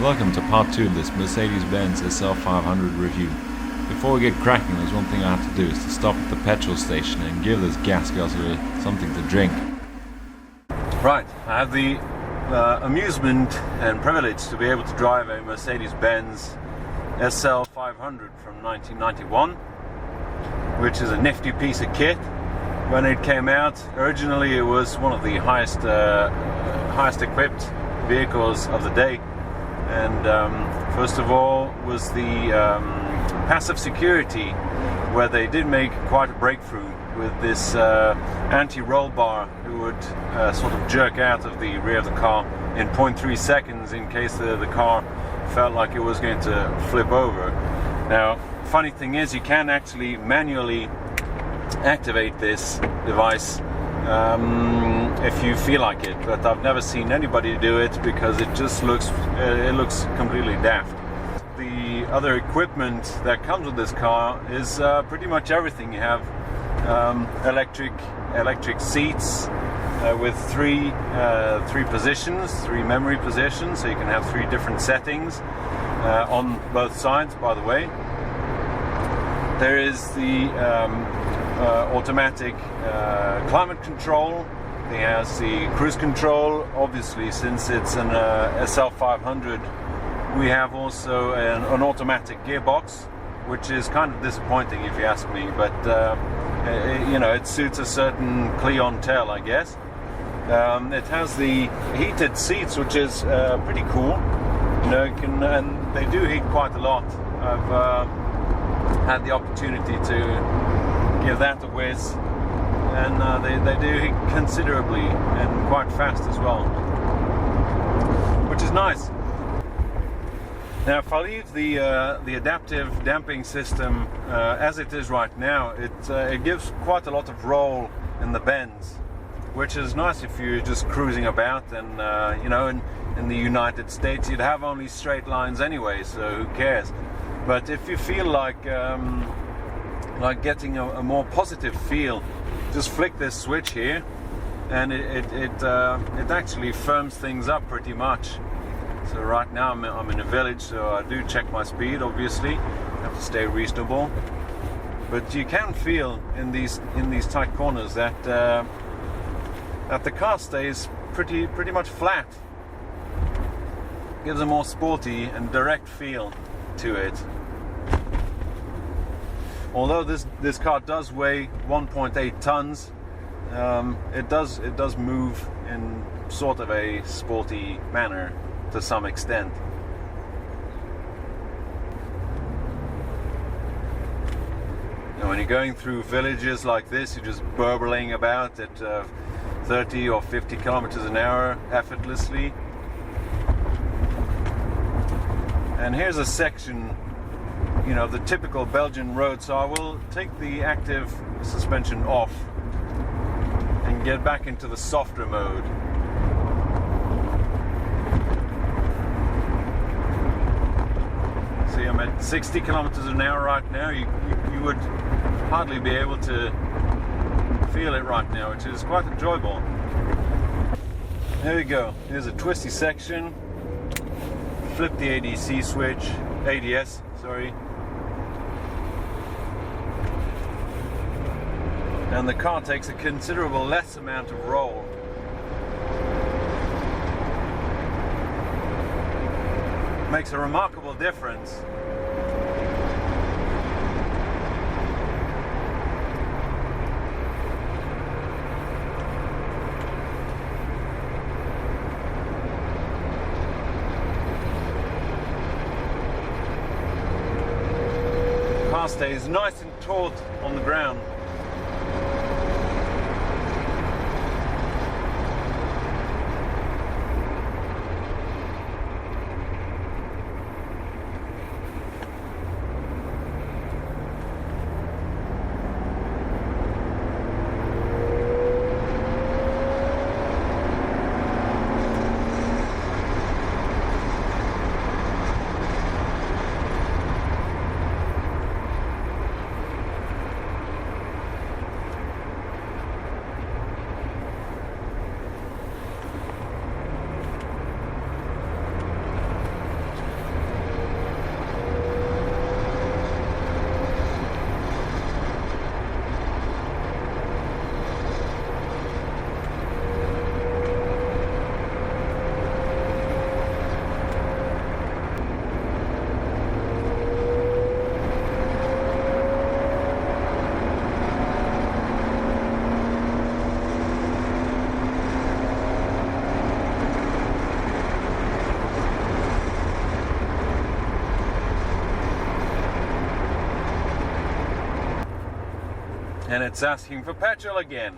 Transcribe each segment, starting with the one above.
Welcome to part 2 of this Mercedes Benz SL500 review. Before we get cracking, there's one thing I have to do, is to stop at the petrol station and give this gas guzzler something to drink. Right, I have the amusement and privilege to be able to drive a Mercedes Benz SL500 from 1991, which is a nifty piece of kit. When it came out, originally it was one of the highest equipped vehicles of the day. And first of all was the passive security, where they did make quite a breakthrough with this anti-roll bar who would sort of jerk out of the rear of the car in 0.3 seconds in case the car felt like it was going to flip over. Now, funny thing is, you can actually manually activate this device if you feel like it, but I've never seen anybody do it because it just looks completely daft. The other equipment that comes with this car is pretty much everything. You have electric seats with three positions, 3 memory positions, so you can have 3 different settings on both sides, by the way. There is the automatic climate control. It has the cruise control. Obviously, since it's an SL500, we have also an automatic gearbox, which is kind of disappointing if you ask me, but it suits a certain clientele, I guess. It has the heated seats, which is pretty cool. And they do heat quite a lot. I've had the opportunity to give that a whiz, and they do heat considerably and quite fast as well, which is nice. Now, if I leave the adaptive damping system as it is right now, it gives quite a lot of roll in the bends, which is nice if you're just cruising about. And in the United States, you'd have only straight lines anyway, so who cares? But if you feel like getting a more positive feel, just flick this switch here, and it actually firms things up pretty much. So right now I'm in a village, so I do check my speed. Obviously, I have to stay reasonable. But you can feel in these tight corners that the car stays pretty much flat. Gives a more sporty and direct feel to it. Although this car does weigh 1.8 tons, it does move in sort of a sporty manner to some extent. And when you're going through villages like this, you're just burbling about at 30 or 50 kilometers an hour effortlessly. And here's a section, the typical Belgian road, so I will take the active suspension off and get back into the softer mode. See, I'm at 60 kilometers an hour right now. You would hardly be able to feel it right now, which is quite enjoyable. There we go. Here's a twisty section. Flip the ADS, sorry. And the car takes a considerable less amount of roll. Makes a remarkable difference. Car stays nice and taut on the ground. And it's asking for petrol again.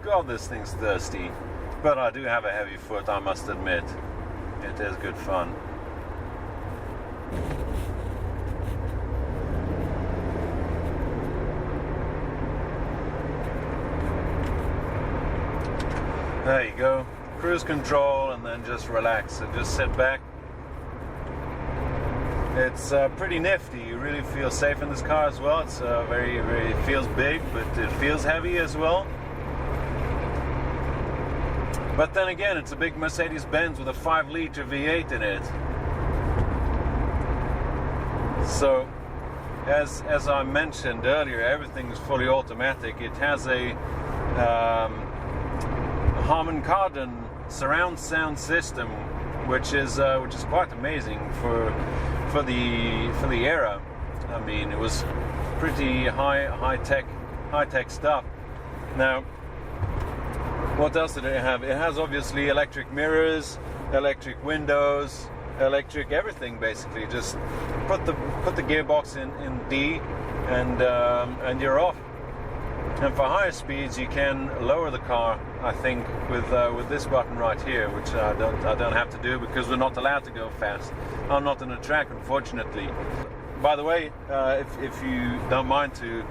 God, this thing's thirsty. But I do have a heavy foot, I must admit. It is good fun. There you go. Cruise control, and then just relax and just sit back. It's pretty nifty. You really feel safe in this car as well. It's it feels big, but it feels heavy as well. But then again, it's a big Mercedes Benz with a 5-liter V8 in it. So, as I mentioned earlier, everything is fully automatic. It has a Harman Kardon surround sound system, which is quite amazing for the era. I mean, it was pretty high tech stuff. Now, what else did it have? It has obviously electric mirrors, electric windows, electric everything basically. Just put the gearbox in D, and you're off. And for higher speeds, you can lower the car, I think, with this button right here, which I don't have to do because we're not allowed to go fast. I'm not on a track, unfortunately. By the way, if you don't mind to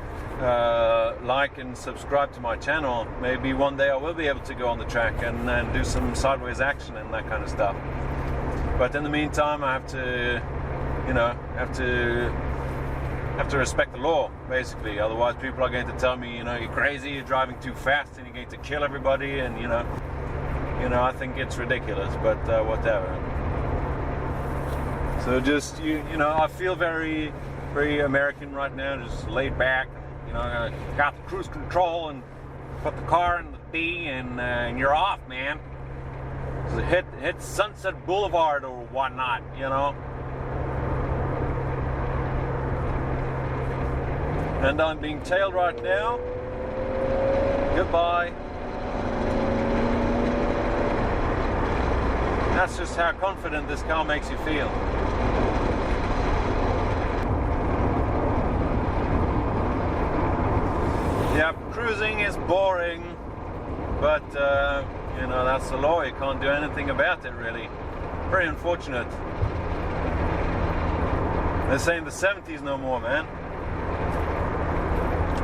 like and subscribe to my channel, maybe one day I will be able to go on the track and do some sideways action and that kind of stuff. But in the meantime, I have to, have to respect the law, basically. Otherwise, people are going to tell me, you're crazy, you're driving too fast, and you're going to kill everybody, and I think it's ridiculous. But whatever. So just I feel very, very American right now, just laid back. Got the cruise control and put the car in the D, and you're off, man. So hit Sunset Boulevard or whatnot, And I'm being tailed right now. Goodbye. That's just how confident this car makes you feel. Yeah, cruising is boring, but that's the law. You can't do anything about it, really. Very unfortunate. They're saying the 70s no more, man.